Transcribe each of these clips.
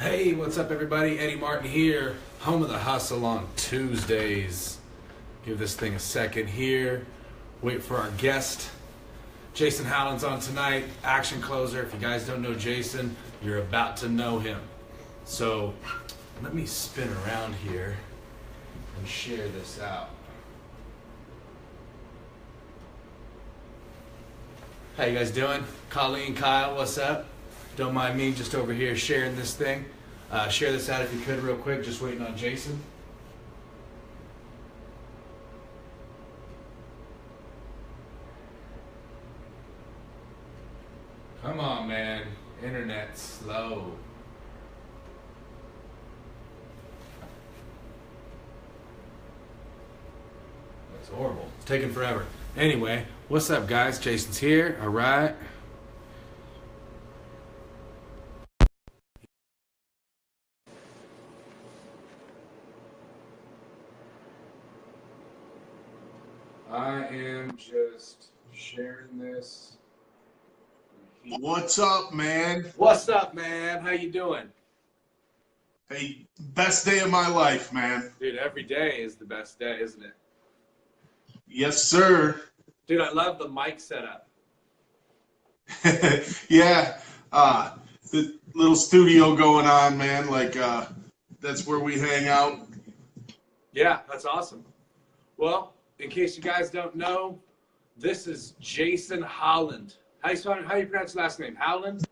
Hey, what's up, everybody? Eddie Martin here, home of the hustle on Tuesdays. Give this thing a second here. Wait for our guest. Jason Howland's on tonight, ActionCloser. If you guys don't know Jason, you're about to know him. So let me spin around here and share this out. How you guys doing? Colleen, Kyle, what's up? Don't mind me just over here sharing this thing. Share this out if you could real quick, just waiting on Jason. Come on, man. Internet's slow. That's horrible. It's taking forever. Anyway, what's up, guys? Jason's here. All right. I am just sharing this. What's up, man? What's up, man? How you doing? Hey, best day of my life, man. Dude, every day is the best day, isn't it? Yes, sir. Dude, I love the mic setup. Yeah, the little studio going on, man. Like, that's where we hang out. Yeah, that's awesome. Well, in case you guys don't know, this is Jason Howland. How you pronounce your last name? Howland?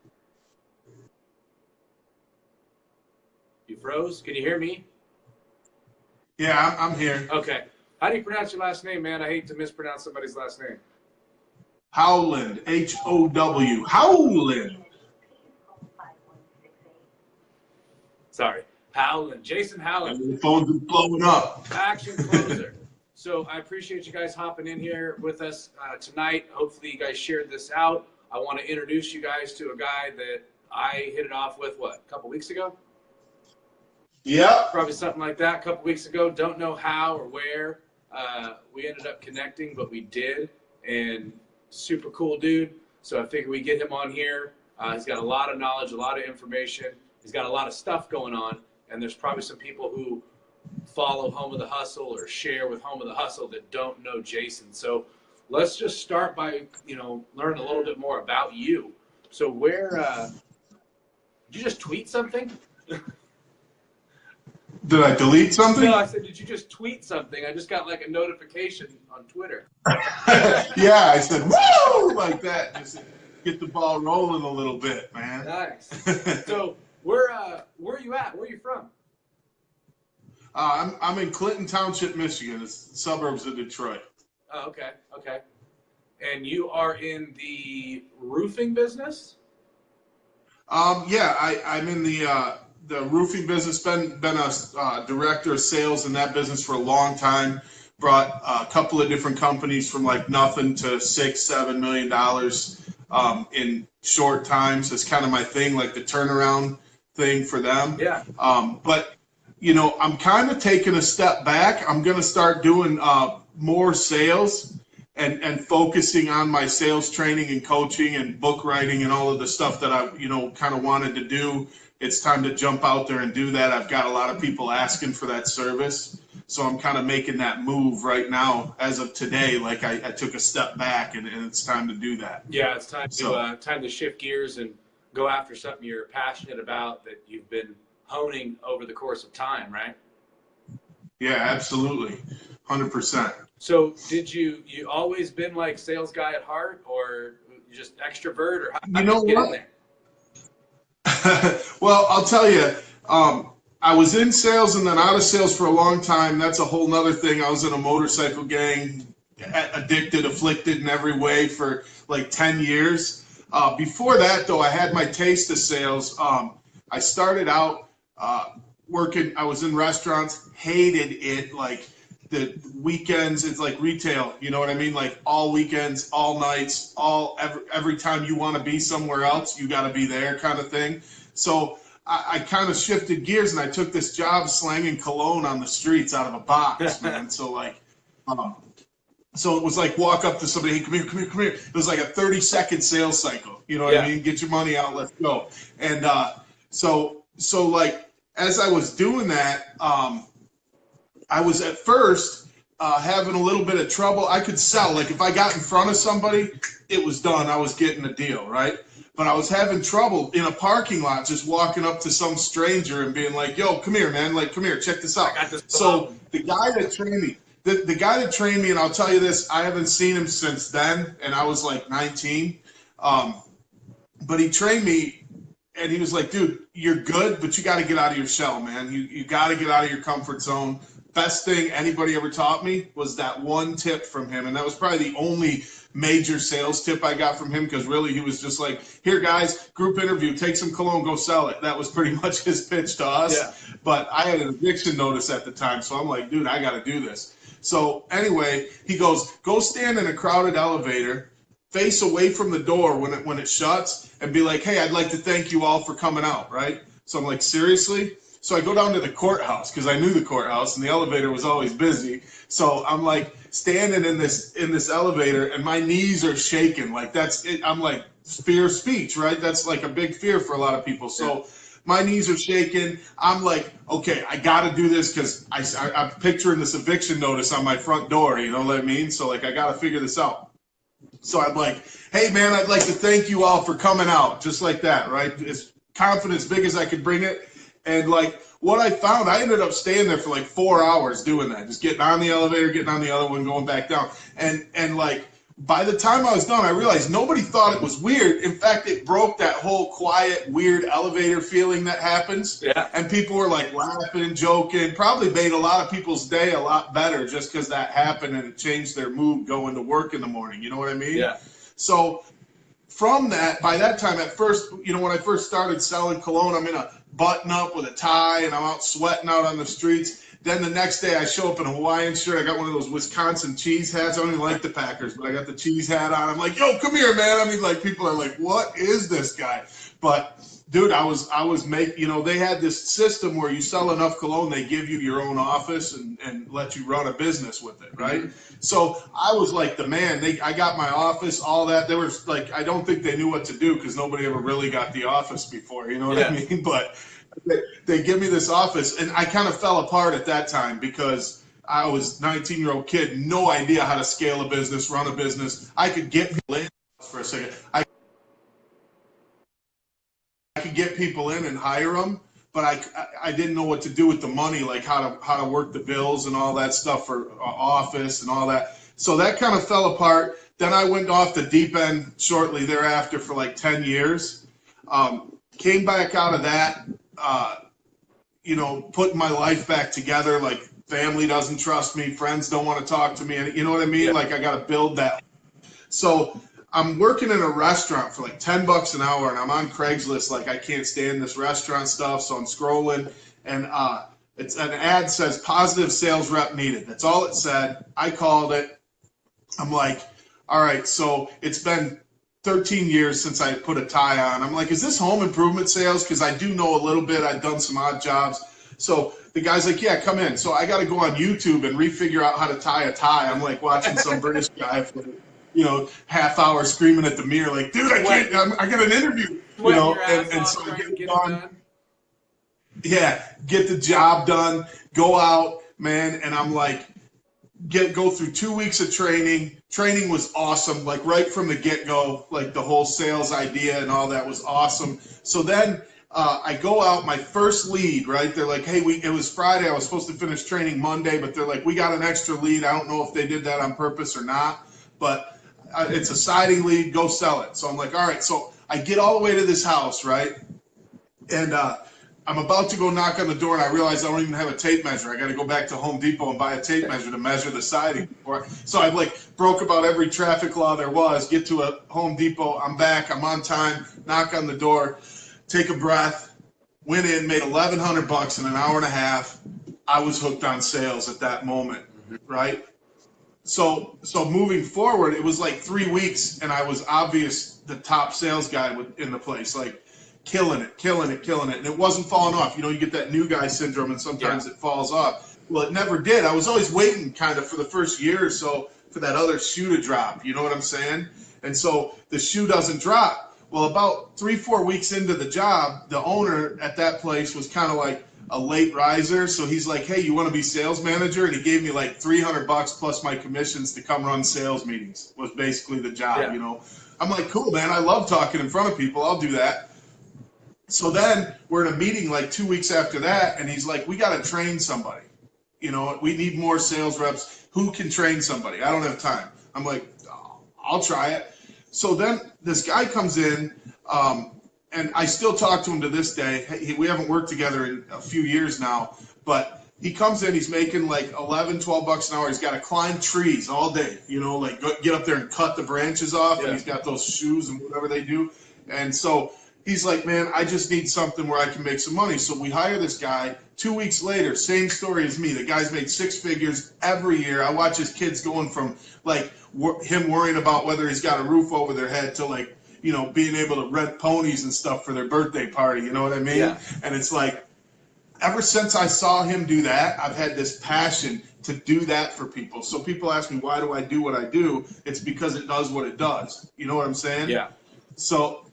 You froze? Can you hear me? Yeah, I'm here. Okay. How do you pronounce your last name, man? I hate to mispronounce somebody's last name. Howland, H-O-W, Howland. Sorry. Howland. Jason Howland. The phones are blowing up. ActionCloser. So I appreciate you guys hopping in here with us tonight. Hopefully you guys shared this out. I want to introduce you guys to a guy that I hit it off with, a couple weeks ago? Yep. Probably something like that, a couple weeks ago. Don't know how or where we ended up connecting, but we did. And super cool dude. So I figured we get him on here. He's got a lot of knowledge, a lot of information. He's got a lot of stuff going on. And there's probably some people who follow Home of the Hustle or share with Home of the Hustle that don't know Jason. So let's just start by, learn a little bit more about you. So where, did you just tweet something? Did I delete something? No, I said, did you just tweet something? I just got like a notification on Twitter. Yeah, I said, woo, like that. Just get the ball rolling a little bit, man. Nice. So where are you at? Where are you from? I'm in Clinton Township, Michigan. It's suburbs of Detroit. Oh, okay. Okay. And you are in the roofing business? Yeah, I'm in the roofing business. Been a director of sales in that business for a long time. Brought a couple of different companies from like nothing to $6-7 million in short times. It's kind of my thing, like the turnaround thing for them. Yeah. But I'm kind of taking a step back. I'm going to start doing more sales and focusing on my sales training and coaching and book writing and all of the stuff that I, kind of wanted to do. It's time to jump out there and do that. I've got a lot of people asking for that service. So I'm kind of making that move right now as of today. Like I took a step back and it's time to do that. Yeah, it's time to shift gears and go after something you're passionate about that you've been honing over the course of time, right? Yeah, absolutely. 100%. So did you always been like sales guy at heart, or you just extrovert, or how did you get in there? Well, I'll tell you, I was in sales and then out of sales for a long time. That's a whole nother thing. I was in a motorcycle gang, addicted, afflicted in every way for like 10 years. Before that, though, I had my taste of sales. I started out working. I was in restaurants, hated it. Like the weekends, it's like retail. You know what I mean? Like all weekends, all nights, every time you want to be somewhere else, you got to be there, kind of thing. So I kind of shifted gears and I took this job slanging cologne on the streets out of a box, man. So like, so it was like walk up to somebody, hey, come here, come here, come here. It was like a 30-second sales cycle. You know what I mean? Get your money out, let's go. And so so like as I was doing that, I was at first having a little bit of trouble. I could sell. Like if I got in front of somebody, it was done. I was getting a deal, right? But I was having trouble in a parking lot just walking up to some stranger and being like, yo, come here, man. Like, come here, check this out. So the guy that trained me, the guy that trained me, and I'll tell you this, I haven't seen him since then, and I was like 19. But he trained me, and he was like, dude, you're good, but you got to get out of your shell, man. You got to get out of your comfort zone. Best thing anybody ever taught me was that one tip from him, and that was probably the only major sales tip I got from him, because really he was just like, here guys, group interview, take some cologne, go sell it. That was pretty much his pitch to us. Yeah. But I had an eviction notice at the time, so I'm like, dude, I got to do this. So anyway, he goes, go stand in a crowded elevator, face away from the door when it shuts, and be like, hey, I'd like to thank you all for coming out, right? So I'm like, seriously? So I go down to the courthouse, because I knew the courthouse and the elevator was always busy. So I'm like standing in this elevator, and my knees are shaking. Like that's it. I'm like, fear of speech, right? That's like a big fear for a lot of people. So my knees are shaking. I'm like, okay, I got to do this, because I'm picturing this eviction notice on my front door. You know what I mean? So like, I got to figure this out. So I'm like, hey man, I'd like to thank you all for coming out, just like that, right? As confident, as big as I could bring it. And like what I found, I ended up staying there for like 4 hours doing that, just getting on the elevator, getting on the other one, going back down. And like by the time I was done, I realized nobody thought it was weird. In fact, it broke that whole quiet, weird elevator feeling that happens. Yeah. And people were like laughing, joking, probably made a lot of people's day a lot better just because that happened, and it changed their mood going to work in the morning. You know what I mean? Yeah. So from that, by that time, at first, you know, when I first started selling cologne, I'm in a button up with a tie, and I'm out sweating out on the streets. Then the next day I show up in a Hawaiian shirt. I got one of those Wisconsin cheese hats. I don't even like the Packers, but I got the cheese hat on. I'm like, yo, come here, man. I mean, like, people are like, what is this guy? But dude, I was making, you know, they had this system where you sell enough cologne, they give you your own office and let you run a business with it, right? Mm-hmm. So I was like the man. I got my office, all that. They were like, I don't think they knew what to do, because nobody ever really got the office before, you know what I mean? But they give me this office, and I kind of fell apart at that time because I was a 19-year-old kid, no idea how to scale a business, run a business. I could get people in for a second. I could get people in and hire them, but I didn't know what to do with the money, like how to work the bills and all that stuff for office and all that. So that kind of fell apart. Then I went off the deep end shortly thereafter for like 10 years. Came back out of that, you know, putting my life back together. Like, family doesn't trust me, friends don't want to talk to me, and you know what I mean? Yeah. Like, I got to build that. So I'm working in a restaurant for like $10 an hour, and I'm on Craigslist. Like, I can't stand this restaurant stuff, so I'm scrolling, and it's an ad says positive sales rep needed. That's all it said. I called it. I'm like, all right, so it's been 13 years since I put a tie on. I'm like, is this home improvement sales? Because I do know a little bit. I've done some odd jobs. So the guy's like, yeah, come in. So I got to go on YouTube and refigure out how to tie a tie. I'm like watching some British guy for, you know, half hour screaming at the mirror, like, dude, I can't, I got an interview, you know, and so I get done. Yeah, get the job done, go out, man, and I'm like, go through 2 weeks of training. Training was awesome, like right from the get-go, like the whole sales idea and all that was awesome. So then I go out, my first lead, right? They're like, hey, it was Friday. I was supposed to finish training Monday, but they're like, we got an extra lead. I don't know if they did that on purpose or not, but it's a siding lead. Go sell it. So I'm like, all right. So I get all the way to this house, right? And I'm about to go knock on the door, and I realize I don't even have a tape measure. I got to go back to Home Depot and buy a tape measure to measure the siding. So I like broke about every traffic law there was, get to a Home Depot. I'm back. I'm on time. Knock on the door. Take a breath. Went in, made $1,100 in an hour and a half. I was hooked on sales at that moment, right? So moving forward, it was like 3 weeks, and I was obvious the top sales guy in the place, like killing it. And it wasn't falling off. You know, you get that new guy syndrome, and sometimes it falls off. Well, it never did. I was always waiting kind of for the first year or so for that other shoe to drop. You know what I'm saying? And so the shoe doesn't drop. Well, about 3-4 weeks into the job, the owner at that place was kind of like a late riser. So he's like, hey, you want to be sales manager? And he gave me like $300 plus my commissions to come run sales meetings, was basically the job, Yeah. you know. I'm like, cool, man. I love talking in front of people. I'll do that. So then we're in a meeting like 2 weeks after that, and he's like, we got to train somebody. You know, we need more sales reps. Who can train somebody? I don't have time. I'm like, oh, I'll try it. So then this guy comes in, and I still talk to him to this day. We haven't worked together in a few years now, but he comes in, he's making like 11, 12 bucks an hour. He's got to climb trees all day, you know, like get up there and cut the branches off. And he's got those shoes and whatever they do. And so he's like, man, I just need something where I can make some money. So we hire this guy. 2 weeks later, same story as me. The guy's made 6 figures every year. I watch his kids going from like him worrying about whether he's got a roof over their head to like, you know, being able to rent ponies and stuff for their birthday party. You know what I mean? Yeah. And it's like, ever since I saw him do that, I've had this passion to do that for people. So people ask me, why do I do what I do? It's because it does what it does. You know what I'm saying? Yeah. So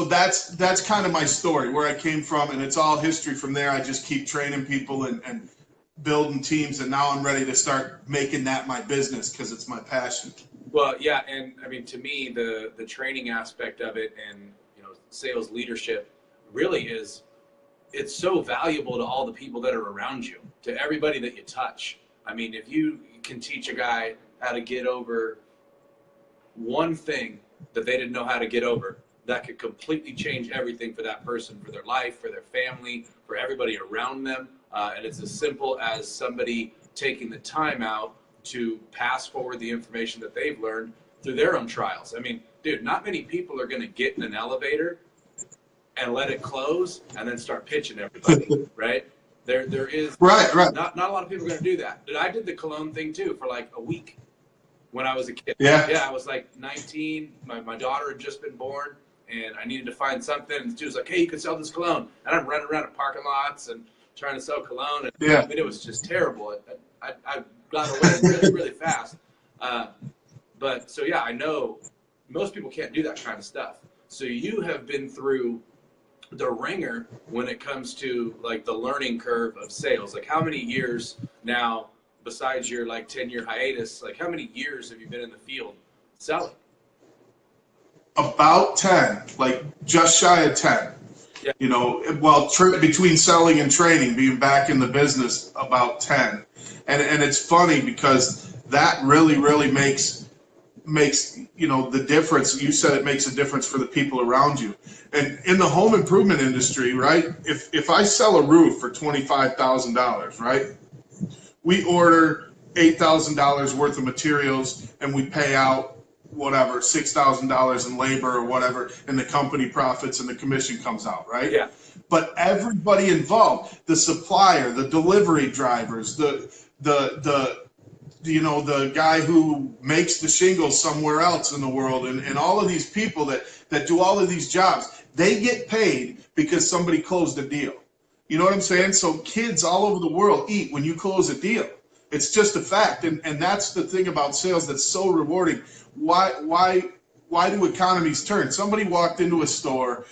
that's kind of my story, where I came from, and it's all history from there. I just keep training people and building teams, and now I'm ready to start making that my business because it's my passion. Well, yeah, and I mean, to me, the training aspect of it and, you know, sales leadership really is, it's so valuable to all the people that are around you, to everybody that you touch. I mean, if you can teach a guy how to get over one thing that they didn't know how to get over, that could completely change everything for that person, for their life, for their family, for everybody around them. And it's as simple as somebody taking the time out to pass forward the information that they've learned through their own trials. I mean, dude, not many people are going to get in an elevator and let it close and then start pitching everybody, right? There is right. Not a lot of people are going to do that. But I did the cologne thing too for like a week when I was a kid. Yeah, I was like 19. My daughter had just been born, and I needed to find something. And the dude was like, hey, you can sell this cologne. And I'm running around in parking lots and trying to sell cologne. And I mean, it was just terrible. I got away really, really fast. But so, yeah, I know most people can't do that kind of stuff. So you have been through the ringer when it comes to like the learning curve of sales. Like, how many years now, besides your like 10-year hiatus, like how many years have you been in the field selling? About 10, like just shy of 10. Yeah. You know, well, between selling and training, being back in the business, about 10. And it's funny because that really makes, you know, the difference. You said it makes a difference for the people around you. And in the home improvement industry, right, if I sell a roof for $25,000, right, we order $8,000 worth of materials and we pay out whatever, $6,000 in labor or whatever, and the company profits and the commission comes out, right? Yeah. But everybody involved, the supplier, the delivery drivers, the you know, the guy who makes the shingles somewhere else in the world, and all of these people that do all of these jobs, they get paid because somebody closed a deal. You know what I'm saying? So kids all over the world eat when you close a deal. It's just a fact. And that's the thing about sales that's so rewarding. Why do economies turn? Somebody walked into a store.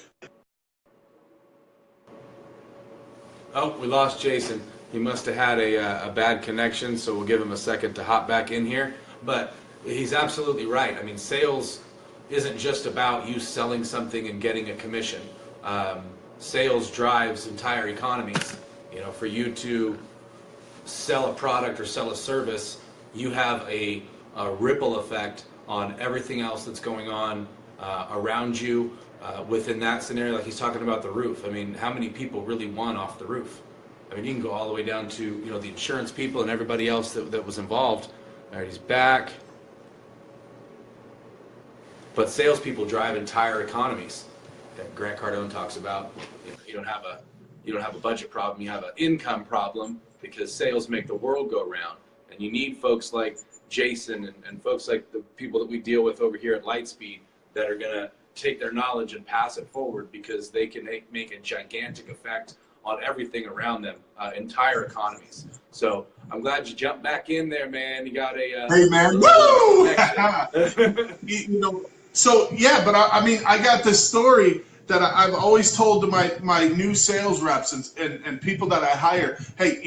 Oh, we lost Jason. He must have had a bad connection, so we'll give him a second to hop back in here. But he's absolutely right. I mean, sales isn't just about you selling something and getting a commission. Sales drives entire economies. You know, for you to sell a product or sell a service, you have a ripple effect on everything else that's going on around you within that scenario. Like he's talking about the roof. I mean, how many people really won off the roof? I mean, you can go all the way down to, you know, the insurance people and everybody else that was involved. All right, he's back. But salespeople drive entire economies. That Grant Cardone talks about. You know, you don't have a budget problem. You have an income problem because sales make the world go round. And you need folks like Jason and folks like the people that we deal with over here at Lightspeed that are going to take their knowledge and pass it forward because they can make a gigantic effect on everything around them, entire economies. So I'm glad you jumped back in there, man. You got a hey, man, woo! You know, So yeah, but I mean, I got this story that I've always told to my new sales reps and people that I hire. Hey,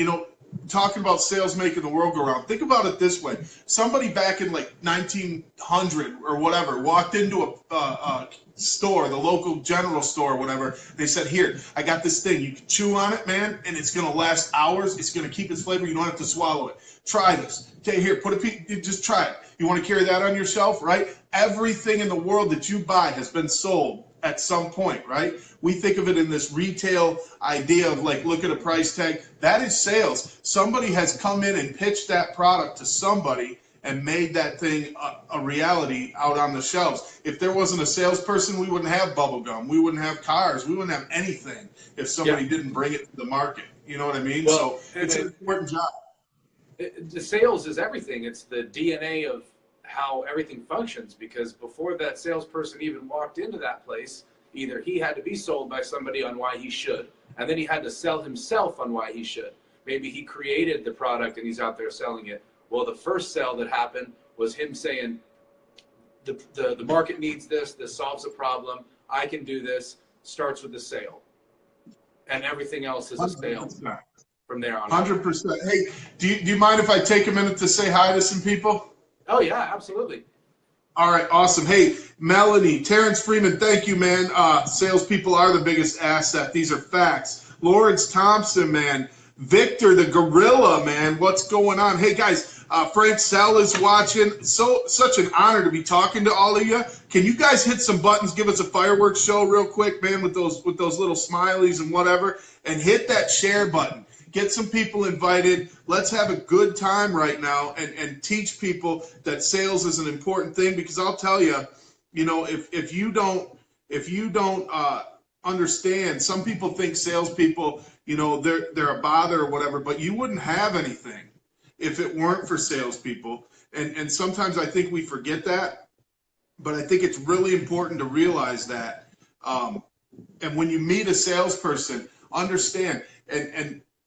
talking about sales making the world go round. Think about it this way: somebody back in like 1900 or whatever walked into a store, the local general store or whatever. They said, "Here, I got this thing. You can chew on it, man, and it's gonna last hours. It's gonna keep its flavor. You don't have to swallow it. Try this. Okay, here, put a piece. Just try it. You want to carry that on your shelf, right? Everything in the world that you buy has been sold at some point, right? We think of it in this retail idea of like, look at a price tag. That is sales. Somebody has come in and pitched that product to somebody and made that thing a reality out on the shelves. If there wasn't a salesperson, we wouldn't have bubble gum. We wouldn't have cars. We wouldn't have anything if somebody didn't bring it to the market. You know what I mean? Well, so it's an important job. The sales is everything. It's the DNA of how everything functions, because before that salesperson even walked into that place, either he had to be sold by somebody on why he should, and then he had to sell himself on why he should. Maybe he created the product and he's out there selling it. Well, the first sell that happened was him saying, the market needs this solves a problem, I can do this, starts with the sale. And everything else is a sale from there on. 100%. Hey, do you mind if I take a minute to say hi to some people? Oh, yeah, absolutely. All right, awesome. Hey, Melanie, Terrence Freeman, thank you, man. Salespeople are the biggest asset. These are facts. Lawrence Thompson, man. Victor, the gorilla, man. What's going on? Hey, guys, Frank Sell is watching. Such an honor to be talking to all of you. Can you guys hit some buttons? Give us a fireworks show real quick, man, with those little smileys and whatever, and hit that share button. Get some people invited. Let's have a good time right now and teach people that sales is an important thing, because I'll tell you, if you don't understand, some people think salespeople, they're a bother or whatever, but you wouldn't have anything if it weren't for salespeople. And sometimes I think we forget that, but I think it's really important to realize that. And when you meet a salesperson, understand,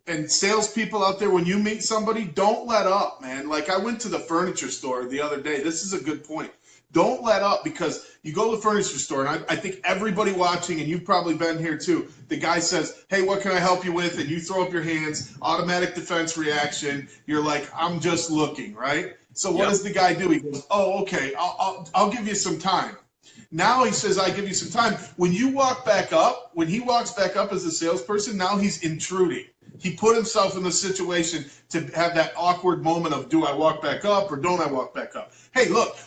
and salespeople out there, when you meet somebody, don't let up, man. Like, I went to the furniture store the other day. This is a good point. Don't let up, because you go to the furniture store, and I think everybody watching, and you've probably been here too, the guy says, hey, what can I help you with? And you throw up your hands, automatic defense reaction. You're like, I'm just looking, right? So what does the guy do? He goes, oh, okay, I'll give you some time. Now he says, I give you some time. When he walks back up as a salesperson, now he's intruding. He put himself in the situation to have that awkward moment of, do I walk back up or don't I walk back up? Hey, look,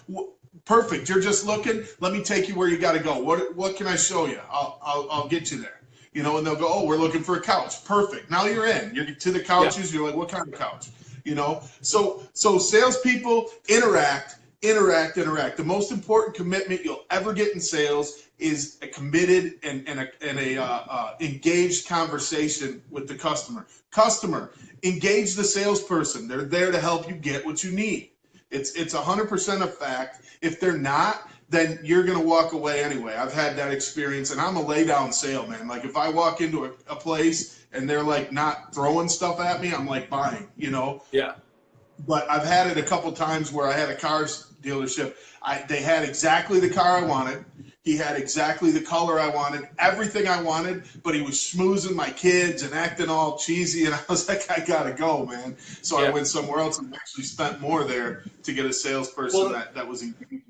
perfect. You're just looking. Let me take you where you got to go. What can I show you? I'll get you there. And they'll go, oh, we're looking for a couch. Perfect. Now you're in. You're to the couches. Yeah. You're like, what kind of couch? So salespeople interact. The most important commitment you'll ever get in sales is a committed and engaged conversation with the customer. Engage the salesperson. They're there to help you get what you need. It's 100% a fact. If they're not, then you're going to walk away anyway. I've had that experience, and I'm a lay down sale, man. Like, if I walk into a place and they're like not throwing stuff at me, I'm like buying, Yeah. But I've had it a couple times where I had a car dealership. They had exactly the car I wanted. He had exactly the color I wanted, everything I wanted, but he was schmoozing my kids and acting all cheesy, and I was like, I gotta go, man. So I went somewhere else and actually spent more there to get a salesperson that was engaging.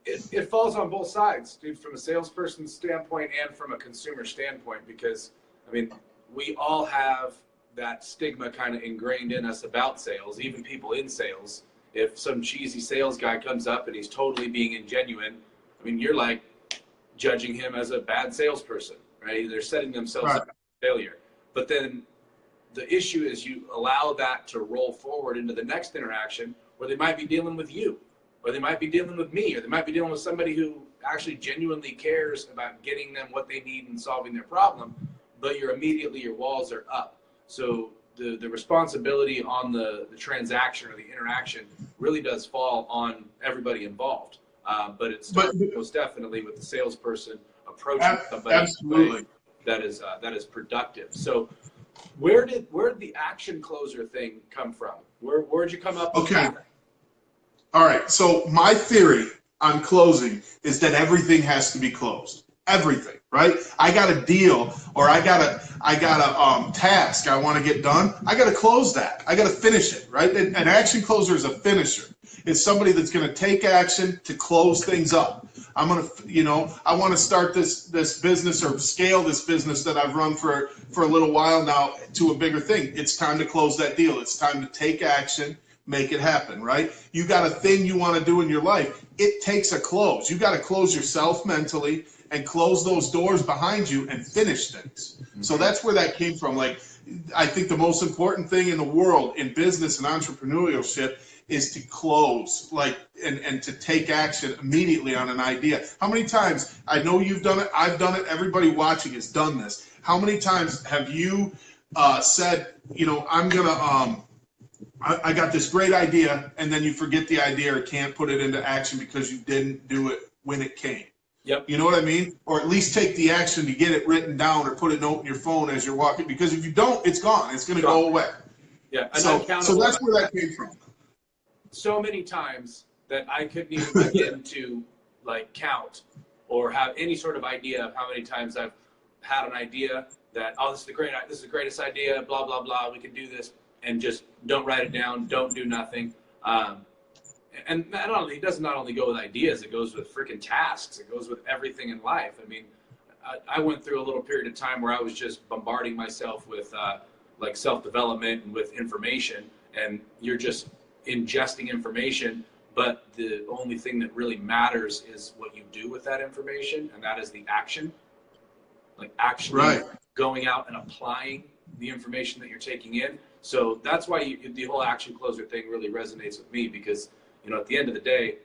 It falls on both sides, dude, from a salesperson's standpoint and from a consumer standpoint, because, we all have that stigma kind of ingrained in us about sales, even people in sales. If some cheesy sales guy comes up and he's totally being ingenuine, you're like judging him as a bad salesperson, right? They're setting themselves up for failure. But then the issue is you allow that to roll forward into the next interaction where they might be dealing with you, or they might be dealing with me, or they might be dealing with somebody who actually genuinely cares about getting them what they need and solving their problem, but your walls are up. So the responsibility on the transaction or the interaction really does fall on everybody involved. But it starts most definitely with the salesperson approaching somebody in a way that is productive. So where did the ActionCloser thing come from? Where'd you come up with that? All right. So my theory, on closing is that everything has to be closed. Everything, right? I got a deal, or I got a task I want to get done. I got to close that. I got to finish it, right? An action closer is a finisher. It's somebody that's going to take action to close things up. I'm going to, I want to start this business or scale this business that I've run for a little while now to a bigger thing. It's time to close that deal. It's time to take action, make it happen, right? You got a thing you want to do in your life. It takes a close. You got to close yourself mentally and close those doors behind you and finish things. So that's where that came from. Like, I think the most important thing in the world in business and entrepreneurship is to close, like, and to take action immediately on an idea. How many times, I know you've done it, I've done it, everybody watching has done this. How many times have you said, I'm gonna, I got this great idea, and then you forget the idea or can't put it into action because you didn't do it when it came? Yep. You know what I mean? Or at least take the action to get it written down or put a note in your phone as you're walking, because if you don't, it's gone. It's going to go away. Yeah. So that's where that came from. So many times that I couldn't even begin to count or have any sort of idea of how many times I've had an idea that, this is the greatest idea, blah, blah, blah, we can do this, and just don't write it down, don't do nothing. And it does not only go with ideas, it goes with freaking tasks. It goes with everything in life. I mean, I went through a little period of time where I was just bombarding myself with self-development and with information, and you're just ingesting information, but the only thing that really matters is what you do with that information, and that is the action. Like actually going out and applying the information that you're taking in. So that's why the whole action closer thing really resonates with me, because at the end of the day,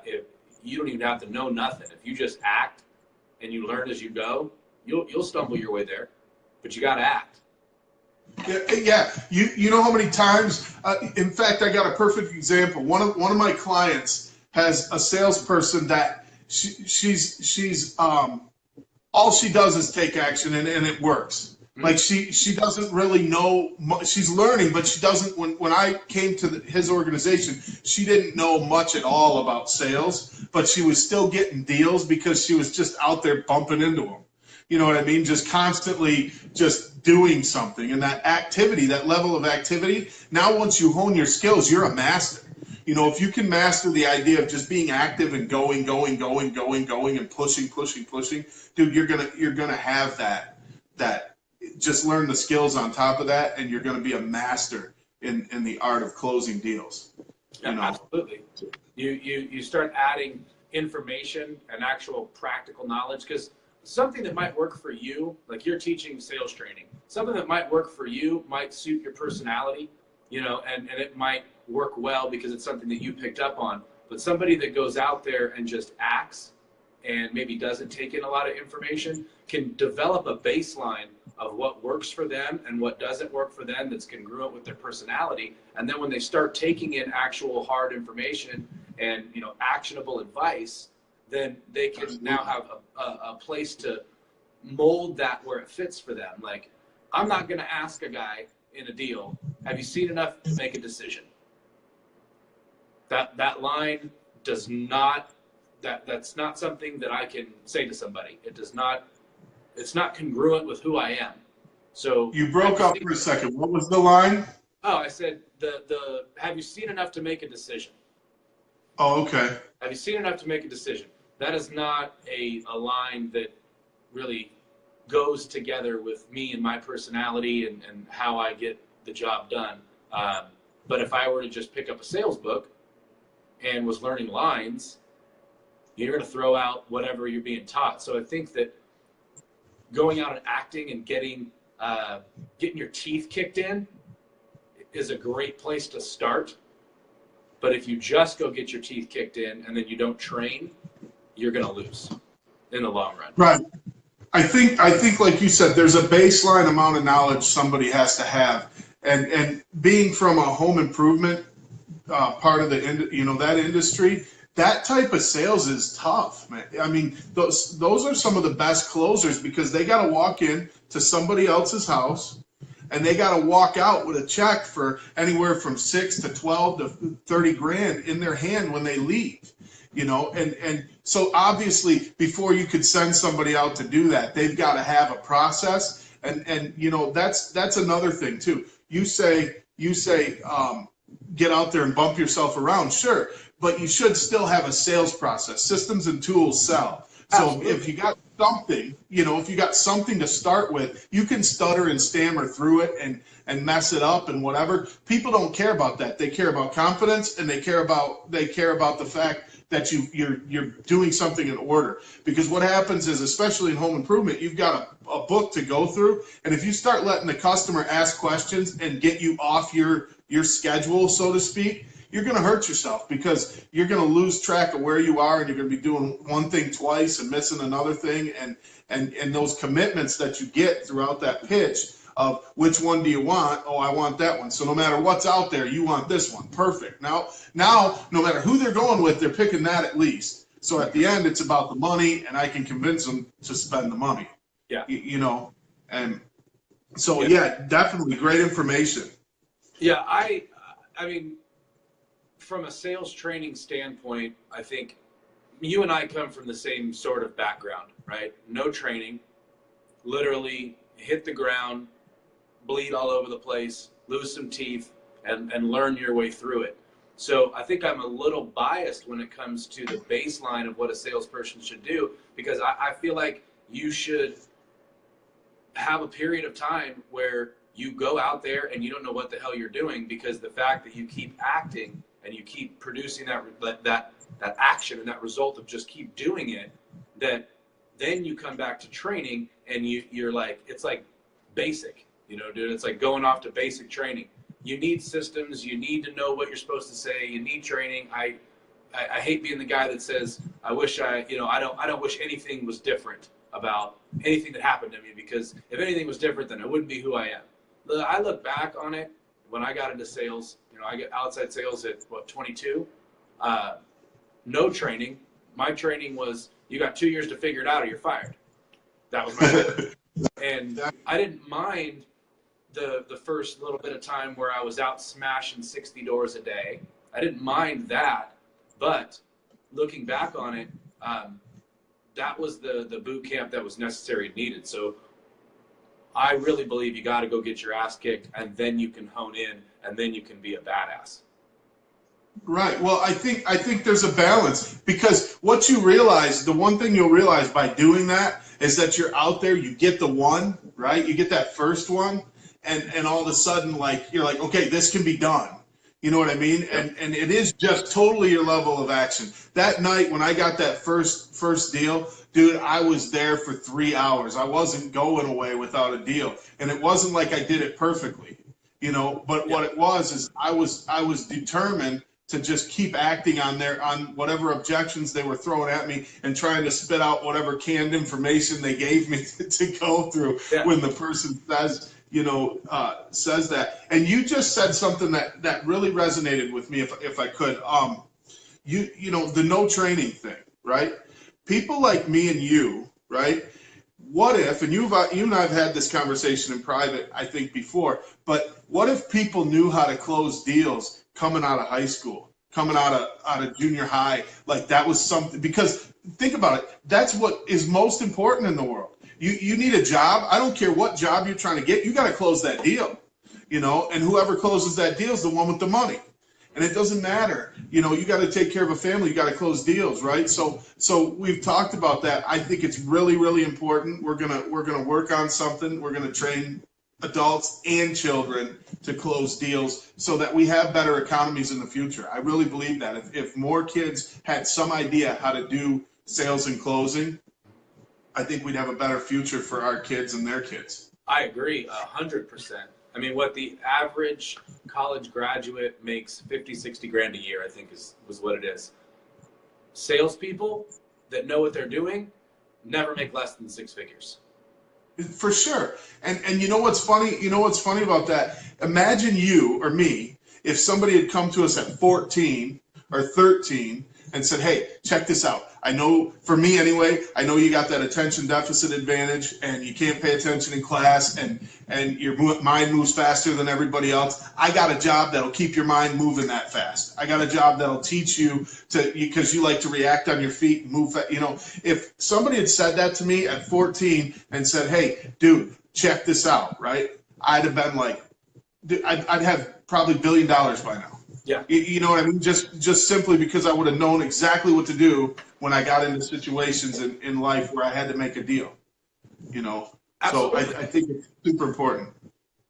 if you don't even have to know nothing. If you just act and you learn as you go, you'll stumble your way there, but you got to act. Yeah. You know how many times? In fact, I got a perfect example. One of my clients has a salesperson that she's all she does is take action, and it works. Like she doesn't really know, she's learning, but she doesn't, when I came to his organization, she didn't know much at all about sales, but she was still getting deals because she was just out there bumping into them. You know what I mean? Just constantly just doing something. And that activity, that level of activity, now once you hone your skills, you're a master. If you can master the idea of just being active and going and pushing, dude, you're gonna have that. Just learn the skills on top of that, and you're going to be a master in the art of closing deals. Absolutely. You start adding information and actual practical knowledge, because something that might work for you, like you're teaching sales training, something that might work for you might suit your personality, and it might work well because it's something that you picked up on. But somebody that goes out there and just acts and maybe doesn't take in a lot of information can develop a baseline of what works for them and what doesn't work for them that's congruent with their personality. And then when they start taking in actual hard information and actionable advice, then they can now have a place to mold that where it fits for them. Like, I'm not going to ask a guy in a deal, have you seen enough to make a decision? That line does not, that's not something that I can say to somebody. It's not congruent with who I am. So you broke up for a second. What was the line? Oh, I said the have you seen enough to make a decision? Oh, okay. Have you seen enough to make a decision? That is not a line that really goes together with me and my personality and how I get the job done. But if I were to just pick up a sales book and was learning lines, you're going to throw out whatever you're being taught. So I think that going out and acting and getting your teeth kicked in is a great place to start. But if you just go get your teeth kicked in and then you don't train, you're going to lose in the long run. Right. I think like you said, there's a baseline amount of knowledge somebody has to have. And being from a home improvement part of that industry, that type of sales is tough, man. I mean, those are some of the best closers, because they got to walk in to somebody else's house and they got to walk out with a check for anywhere from 6 to 12 to 30 grand in their hand when they leave. And so obviously before you could send somebody out to do that, they've got to have a process. And that's another thing too. You say get out there and bump yourself around, sure, but you should still have a sales process. Systems and tools sell. So Absolutely. if you got something, if you got something to start with, you can stutter and stammer through it and mess it up and whatever. People don't care about that. They care about confidence, and they care about the fact that you're doing something in order. Because what happens is, especially in home improvement, you've got a book to go through, and if you start letting the customer ask questions and get you off your schedule, so to speak, you're going to hurt yourself, because you're going to lose track of where you are, and you're going to be doing one thing twice and missing another thing, and those commitments that you get throughout that pitch of which one do you want? Oh, I want that one. So no matter what's out there, you want this one. Perfect. Now, no matter who they're going with, they're picking that at least. So at the end, it's about the money, and I can convince them to spend the money. Yeah. And so, yeah, definitely great information. Yeah, I mean, from a sales training standpoint, I think you and I come from the same sort of background, right? No training, literally hit the ground, bleed all over the place, lose some teeth, and learn your way through it. So I think I'm a little biased when it comes to the baseline of what a salesperson should do, because I feel like you should have a period of time where you go out there and you don't know what the hell you're doing, because the fact that you keep acting and you keep producing that action and that result of just keep doing it, that then you come back to training and you're like, it's like basic, dude, it's like going off to basic training. You need systems, you need to know what you're supposed to say, you need training. I hate being the guy that says, I don't wish anything was different about anything that happened to me, because if anything was different, then I wouldn't be who I am. I look back on it when I got into sales, I get outside sales at 22, no training. My training was, you got 2 years to figure it out or you're fired. That was my training. And I didn't mind the first little bit of time where I was out smashing 60 doors a day. I didn't mind that, but looking back on it, that was the boot camp that was necessary and needed. So I really believe you got to go get your ass kicked, and then you can hone in, and then you can be a badass. Right. Well, I think there's a balance, because what you realize, the one thing you'll realize by doing that is that you're out there, you get the one, right? You get that first one, and all of a sudden, you're like, okay, this can be done. You know what I mean? Yeah. And it is just totally your level of action. That night when I got that first deal, dude, I was there for 3 hours. I wasn't going away without a deal. And it wasn't like I did it perfectly, but what it was is I was determined to just keep acting on whatever objections they were throwing at me, and trying to spit out whatever canned information they gave me to go through when the person says that. And you just said something that really resonated with me, if I could. The no training thing, right? People like me and you, right? What if, and you and I have had this conversation in private, I think, before, but what if people knew how to close deals coming out of high school, coming out of junior high? Like, that was something, because think about it, that's what is most important in the world. You need a job. I don't care what job you're trying to get, you got to close that deal, and whoever closes that deal is the one with the money. And it doesn't matter, you got to take care of a family, you got to close deals, right? So we've talked about that. I think it's really, really important. We're gonna work on something. We're gonna train adults and children to close deals so that we have better economies in the future. I really believe that if more kids had some idea how to do sales and closing, I think we'd have a better future for our kids and their kids. I agree 100%. I mean, what the average college graduate makes 50, 60 grand a year, I think was what it is. Salespeople that know what they're doing never make less than 6 figures. For sure. And you know what's funny? You know what's funny about that? Imagine you or me, if somebody had come to us at 14 or 13 and said, hey, check this out. I know, for me anyway, I know you got that attention deficit advantage, and you can't pay attention in class, and your mind moves faster than everybody else. I got a job that'll keep your mind moving that fast. I got a job that'll teach you to, because you like to react on your feet and move. You know, if somebody had said that to me at 14 and said, "Hey, dude, check this out," right? I'd have been like, I'd have probably $1 billion by now. Yeah. You know what I mean? Just simply because I would have known exactly what to do when I got into situations in life where I had to make a deal. You know, Absolutely. So I think it's super important.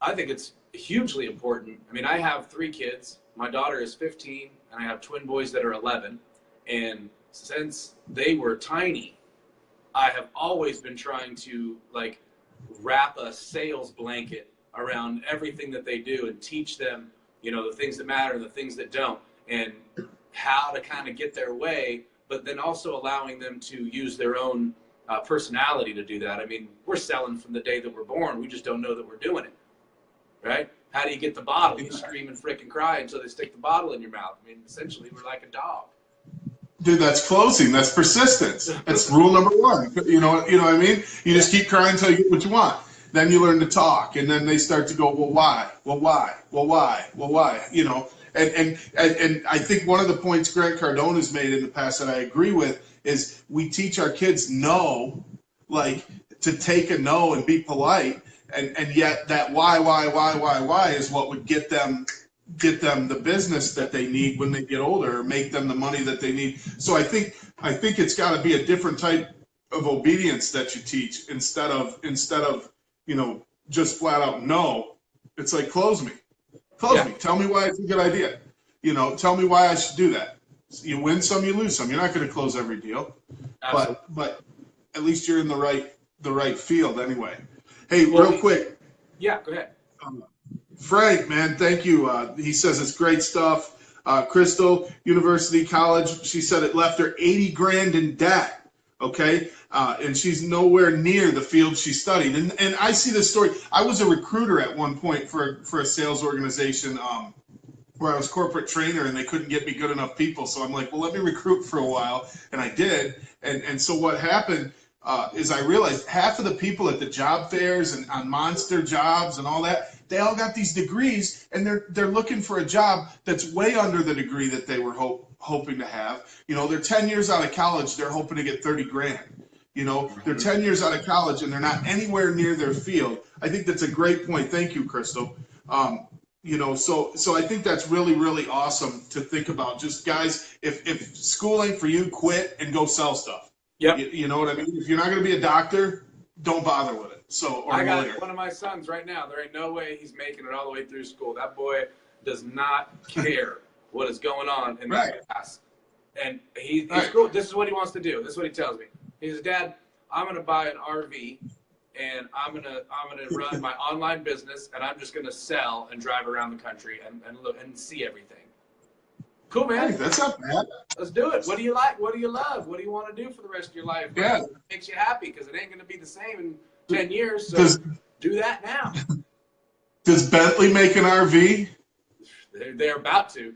I think it's hugely important. I mean, I have 3 kids. My daughter is 15, and I have twin boys that are 11. And since they were tiny, I have always been trying to like wrap a sales blanket around everything that they do and teach them, you know, the things that matter and the things that don't, and how to kind of get their way, but then also allowing them to use their own personality to do that. I mean, we're selling from the day that we're born. We just don't know that we're doing it, right? How do you get the bottle? You scream and frickin' cry until they stick the bottle in your mouth. I mean, essentially, we're like a dog. Dude, that's closing. That's persistence. That's rule number 1. You know what I mean? You just keep crying until you get what you want. Then you learn to talk, and then they start to go, well, why? Well, why? Well, why? Well, why? You know, and I think one of the points Grant Cardone has made in the past that I agree with is we teach our kids no, like to take a no and be polite, and yet that why is what would get them the business that they need when they get older, or make them the money that they need. So I think it's got to be a different type of obedience that you teach instead of you know, just flat out no. It's like, close me. Me. Tell me why it's a good idea. You know, tell me why I should do that. You win some, you lose some. You're not going to close every deal, but at least you're in the right field anyway. Hey, real quick. Yeah, go ahead. Frank, man, thank you. He says it's great stuff. Crystal, University College, she said it left her 80 grand in debt. Okay. And she's nowhere near the field she studied. And I see this story. I was a recruiter at one point for a sales organization where I was corporate trainer, and they couldn't get me good enough people. So I'm like, well, let me recruit for a while. And I did. And so what happened is I realized half of the people at the job fairs and on monster jobs and all that, they all got these degrees, and they're looking for a job that's way under the degree that they were hoping to have. You know, they're 10 years out of college, they're hoping to get 30 grand. You know, they're 10 years out of college and they're not anywhere near their field. I think that's a great point. Thank you, Crystal. You know, so I think that's really, really awesome to think about. Just guys, if school ain't for you, quit and go sell stuff. Yep. You know what I mean? If you're not going to be a doctor, don't bother with it. So, I got one of my sons right now. There ain't no way he's making it all the way through school. That boy does not care what is going on in that class. And he's cool. This is what he wants to do. This is what he tells me. He says, Dad, I'm going to buy an RV, and I'm gonna run my online business, and I'm just going to sell and drive around the country and look and see everything. Cool, man. Hey, that's not bad. Let's do it. What do you like? What do you love? What do you want to do for the rest of your life? Yeah. What makes you happy? Because it ain't going to be the same in 10 years, so do that now. Does Bentley make an RV? They're about to.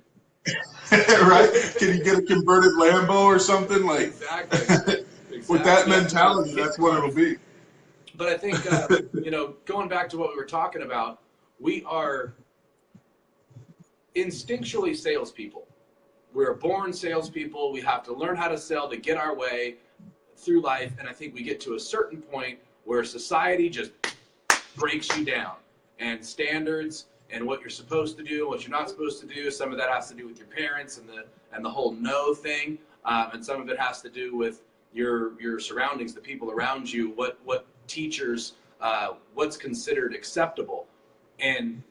Right? Can you get a converted Lambo or something? Like, exactly. With that mentality, that's what it'll be. But I think, you know, going back to what we were talking about, we are instinctually salespeople. We're born salespeople. We have to learn how to sell to get our way through life. And I think we get to a certain point where society just breaks you down, and standards and what you're supposed to do, what you're not supposed to do. Some of that has to do with your parents and the whole no thing. And some of it has to do with your surroundings, the people around you, what teachers, what's considered acceptable. And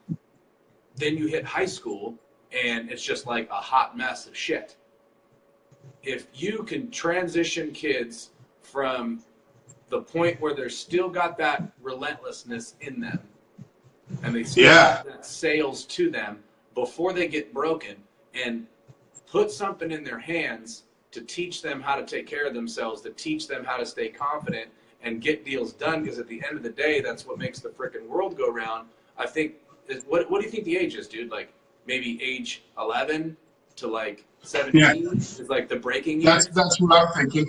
then you hit high school and it's just like a hot mess of shit. If you can transition kids from the point where they're still got that relentlessness in them and they still have that sales to them before they get broken, and put something in their hands to teach them how to take care of themselves, to teach them how to stay confident and get deals done, because at the end of the day, that's what makes the frickin' world go round. I think, what do you think the age is, dude? Like maybe age 11 to like Yeah, 17 is like the breaking years. that's what I'm thinking.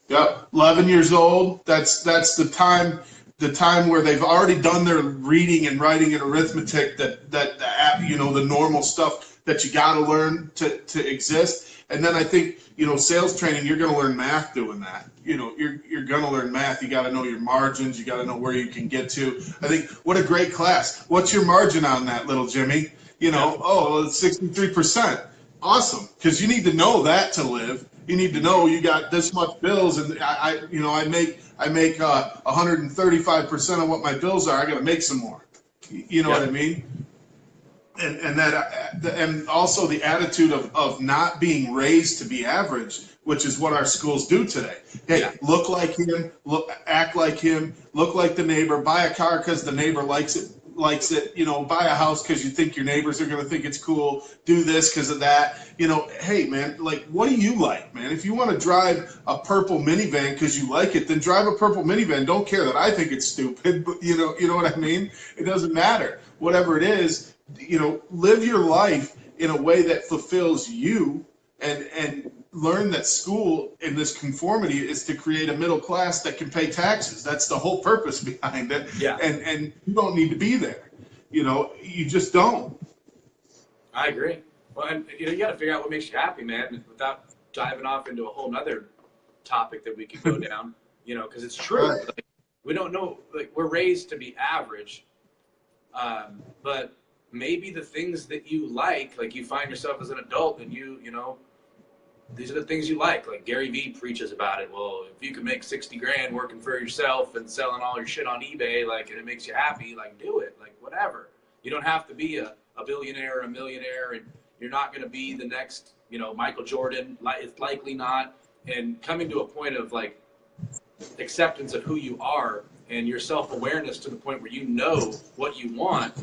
Yep, 11 years old. That's the time where they've already done their reading and writing and arithmetic, the normal stuff that you got to learn to exist. And then I think, sales training, you're going to learn math doing that. You're going to learn math. You got to know your margins. You got to know where you can get to. I think what a great class. What's your margin on that, little Jimmy? Oh, it's 63%. Awesome, because you need to know that to live. You need to know you got this much bills, and I make 135% of what my bills are. I got to make some more. You know what I mean? And also the attitude of not being raised to be average, which is what our schools do today. Hey, look like him, act like him, look like the neighbor, buy a car because the neighbor likes it, buy a house because you think your neighbors are going to think it's cool, do this because of that. Hey, man, like, what do you like, man? If you want to drive a purple minivan because you like it, then drive a purple minivan. Don't care that I think it's stupid, but you know what I mean? It doesn't matter. Whatever it is, live your life in a way that fulfills you, and learn that school in this conformity is to create a middle class that can pay taxes. That's the whole purpose behind it. Yeah. And you don't need to be there. You just don't. I agree. Well, and you got to figure out what makes you happy, man, without diving off into a whole nother topic that we could go down, because it's true. Right. Like, we don't know, like, we're raised to be average, but maybe the things that you like you find yourself as an adult and these are the things you like Gary Vee preaches about it. Well, if you can make 60 grand working for yourself and selling all your shit on eBay, and it makes you happy, do it, whatever. You don't have to be a billionaire or a millionaire, and you're not going to be the next, Michael Jordan. It's likely not. And coming to a point of acceptance of who you are and your self-awareness to the point where you know what you want.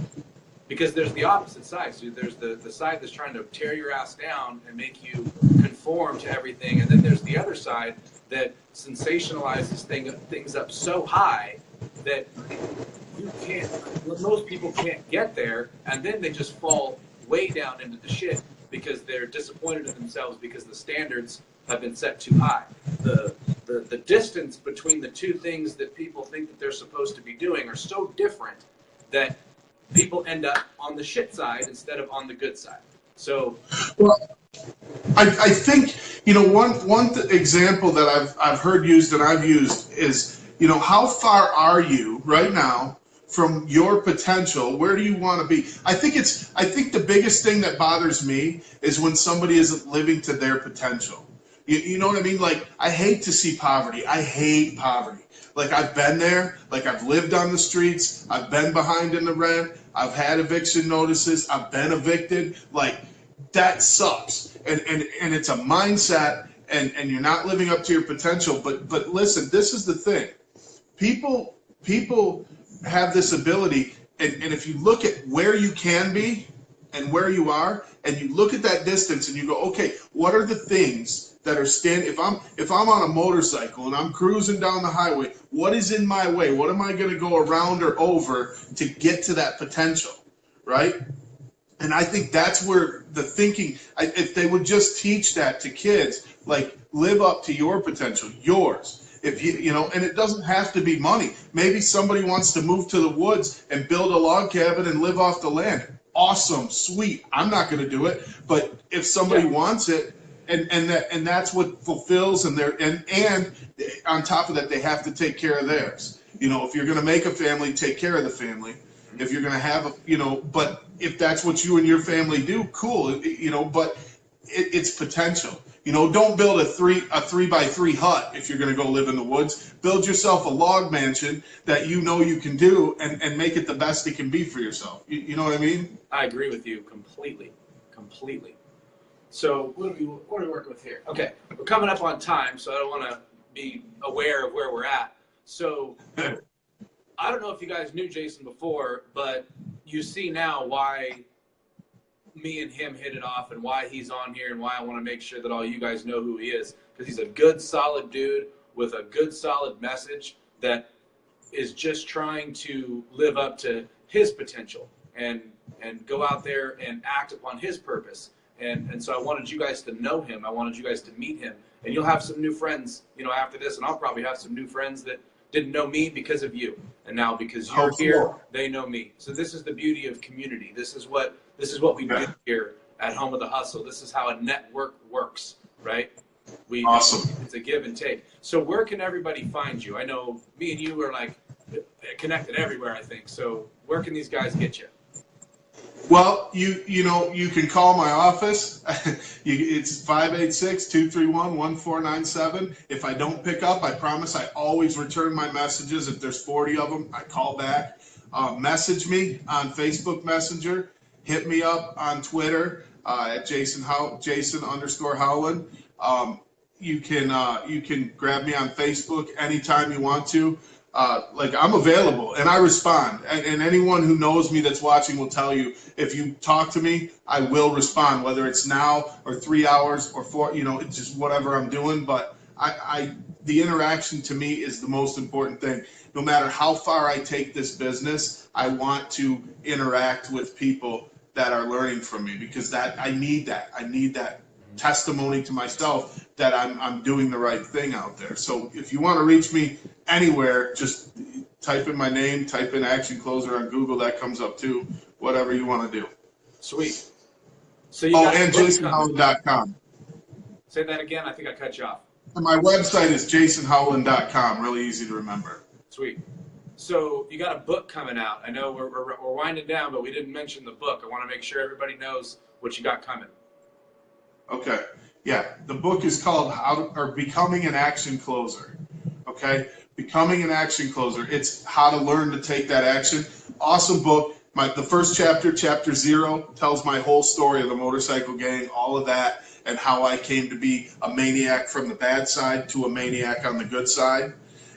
Because there's the opposite side. So there's the side that's trying to tear your ass down and make you conform to everything. And then there's the other side that sensationalizes things up so high that most people can't get there. And then they just fall way down into the shit because they're disappointed in themselves because the standards have been set too high. The distance between the two things that people think that they're supposed to be doing are so different that people end up on the shit side instead of on the good side. So, well, I think one example that I've heard used and I've used is how far are you right now from your potential? Where do you want to be? I think the biggest thing that bothers me is when somebody isn't living to their potential. You know what I mean? I hate to see poverty. I hate poverty. I've been there, I've lived on the streets, I've been behind in the rent, I've had eviction notices, I've been evicted. That sucks. And it's a mindset, and you're not living up to your potential. But listen, this is the thing. People have this ability, and if you look at where you can be and where you are, and you look at that distance and you go, okay, what are the things that are if I'm on a motorcycle and I'm cruising down the highway, what is in my way? What am I going to go around or over to get to that potential, right? And I think that's where the thinking, if they would just teach that to kids, live up to your potential, yours. If and it doesn't have to be money. Maybe somebody wants to move to the woods and build a log cabin and live off the land. Awesome, sweet. I'm not going to do it, but if somebody wants it, and that's what fulfills, and on top of that, they have to take care of theirs. If you're going to make a family, take care of the family. If you're going to have but if that's what you and your family do, cool. But it's potential. Don't build a 3x3 hut if you're going to go live in the woods. Build yourself a log mansion that you can do, and make it the best it can be for yourself. You know what I mean? I agree with you completely. So what are we working with here? Okay, we're coming up on time, so I don't want to be aware of where we're at. So I don't know if you guys knew Jason before, but you see now why me and him hit it off and why he's on here and why I want to make sure that all you guys know who he is, because he's a good, solid dude with a good, solid message that is just trying to live up to his potential and go out there and act upon his purpose. And so I wanted you guys to know him. I wanted you guys to meet him. And you'll have some new friends, you know, after this. And I'll probably have some new friends that didn't know me because of you. And now because you're here, they know me. So this is the beauty of community. This is what we do here at Home of the Hustle. This is how a network works, right? Awesome. It's a give and take. So where can everybody find you? I know me and you are like connected everywhere, I think. So where can these guys get you? Well, you know, you can call my office. It's 586-231-1497. If I don't pick up, I promise I always return my messages. If there's 40 of them, I call back. Message me on Facebook Messenger. Hit me up on Twitter at Jason_Howland. You can grab me on Facebook anytime you want to. Like, I'm available and I respond. And anyone who knows me that's watching will tell you, if you talk to me, I will respond, whether it's now or 3 hours or 4, you know, it's just whatever I'm doing. But the interaction to me is the most important thing. No matter how far I take this business, I want to interact with people that are learning from me, because I need that. I need that testimony to myself that I'm doing the right thing out there. So if you want to reach me anywhere, just type in my name, type in ActionCloser on Google. That comes up too. Whatever you want to do. Sweet. So and JasonHowland.com. Say that again. I think I cut you off. And my website is JasonHowland.com. Really easy to remember. Sweet. So you got a book coming out. I know we're winding down, but we didn't mention the book. I want to make sure everybody knows what you got coming. Okay. Yeah. The book is called Becoming an Action Closer. Okay. Becoming an Action Closer. It's how to learn to take that action. Awesome book. The first chapter, chapter 0, tells my whole story of the motorcycle gang, all of that, and how I came to be a maniac from the bad side to a maniac on the good side.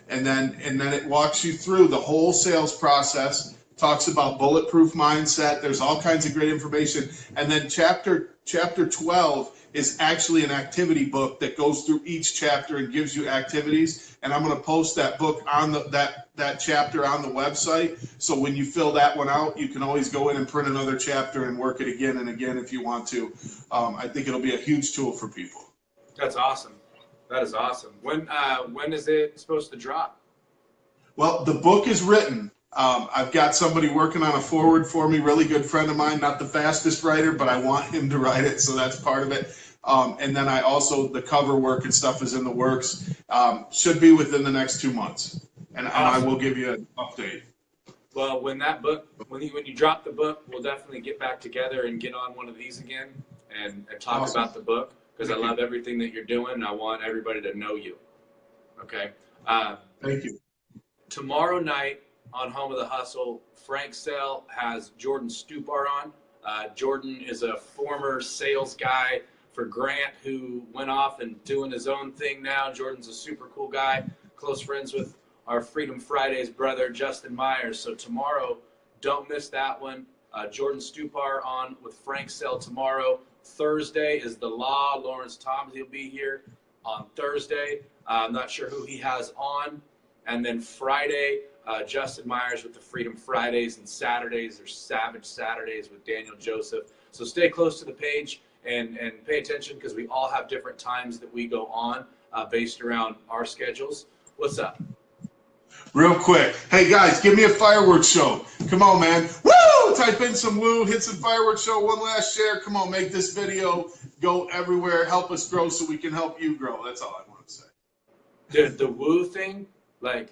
And then it walks you through the whole sales process, talks about bulletproof mindset. There's all kinds of great information. And then chapter 12 is actually an activity book that goes through each chapter and gives you activities. And I'm going to post that book on that chapter on the website. So when you fill that one out, you can always go in and print another chapter and work it again and again if you want to. I think it'll be a huge tool for people. That's awesome. That is awesome. When is it supposed to drop? Well, the book is written. I've got somebody working on a forward for me, really good friend of mine, not the fastest writer, but I want him to write it, so that's part of it. And then the cover work and stuff is in the works. Should be within the next 2 months, and I will give you an update. Well, when you drop the book, we'll definitely get back together and get on one of these again and talk about the book, because I love everything that you're doing, and I want everybody to know you. Okay? Thank you. Tomorrow night on Home of the Hustle, Frank Sell has Jordan Stupar on. Jordan is a former sales guy for Grant who went off and doing his own thing now. Jordan's a super cool guy, close friends with our Freedom Fridays brother, Justin Myers. So tomorrow, don't miss that one. Jordan Stupar on with Frank Sell tomorrow. Thursday is the Law. Lawrence Thomas, he'll be here on Thursday. I'm not sure who he has on. And then Friday, Justin Myers with the Freedom Fridays, and Saturdays are Savage Saturdays with Daniel Joseph. So stay close to the page and pay attention, because we all have different times that we go on based around our schedules. What's up? Real quick. Hey, guys, give me a fireworks show. Come on, man. Woo! Type in some woo, hit some fireworks show, one last share. Come on, make this video go everywhere. Help us grow so we can help you grow. That's all I want to say. Dude, the woo thing, like,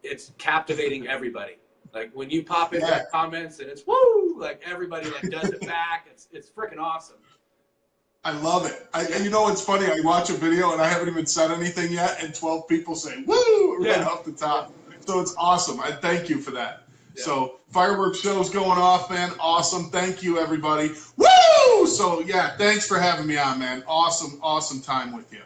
it's captivating everybody. Like, when you pop into the comments and it's woo, like, everybody like does it back. It's freaking awesome. I love it. And you know what's funny? I watch a video and I haven't even said anything yet, and 12 people say woo right off the top. So it's awesome. I thank you for that. Yeah. So fireworks show's going off, man. Awesome. Thank you, everybody. Woo! So yeah, thanks for having me on, man. Awesome time with you.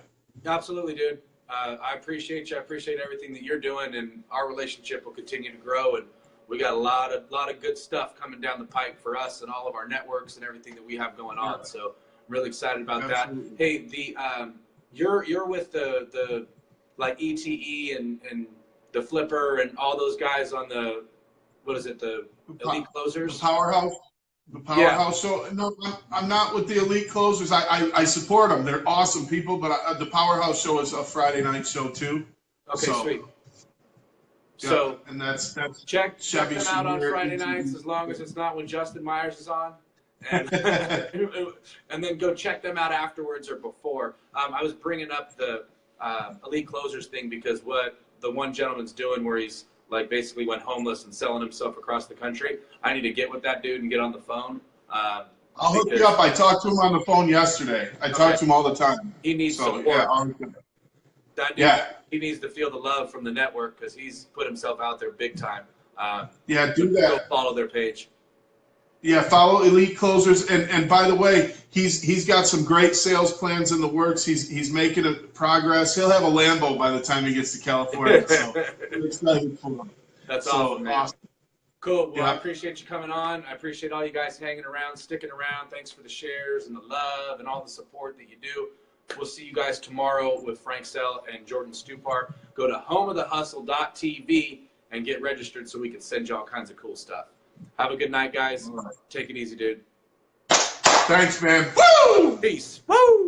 Absolutely, dude. I appreciate you. I appreciate everything that you're doing, and our relationship will continue to grow. And we got a lot of good stuff coming down the pipe for us and all of our networks and everything that we have going on. So I'm really excited about that. Hey, you're with the like ETE and the Flipper and all those guys on the, what is it, the Elite Closers? The Powerhouse. The Powerhouse Show? No, I'm not with the Elite Closers. I support them. They're awesome people, but the Powerhouse Show is a Friday night show too. Okay, So, sweet. yeah, So and that's check Chevy them out on Senior, Friday nights, ETV. as long as it's not when Justin Myers is on. And, and then go check them out afterwards or before. I was bringing up the Elite Closers thing because what the one gentleman's doing where he's like basically went homeless and selling himself across the country. I need to get with that dude and get on the phone. I'll hook you up. I talked to him on the phone yesterday. I talk to him all the time. He needs support. Yeah, that dude, he needs to feel the love from the network because he's put himself out there big time. Yeah, do that. Go follow their page. Yeah, follow Elite Closers, and by the way, he's got some great sales plans in the works. He's making a progress. He'll have a Lambo by the time he gets to California. So I'm excited for him. That's awesome, man. Awesome. Cool. Well, I appreciate you coming on. I appreciate all you guys hanging around, sticking around. Thanks for the shares and the love and all the support that you do. We'll see you guys tomorrow with Frank Sell and Jordan Stupar. Go to homeofthehustle.tv and get registered so we can send you all kinds of cool stuff. Have a good night, guys. Take it easy, dude. Thanks, man. Woo! Peace. Woo!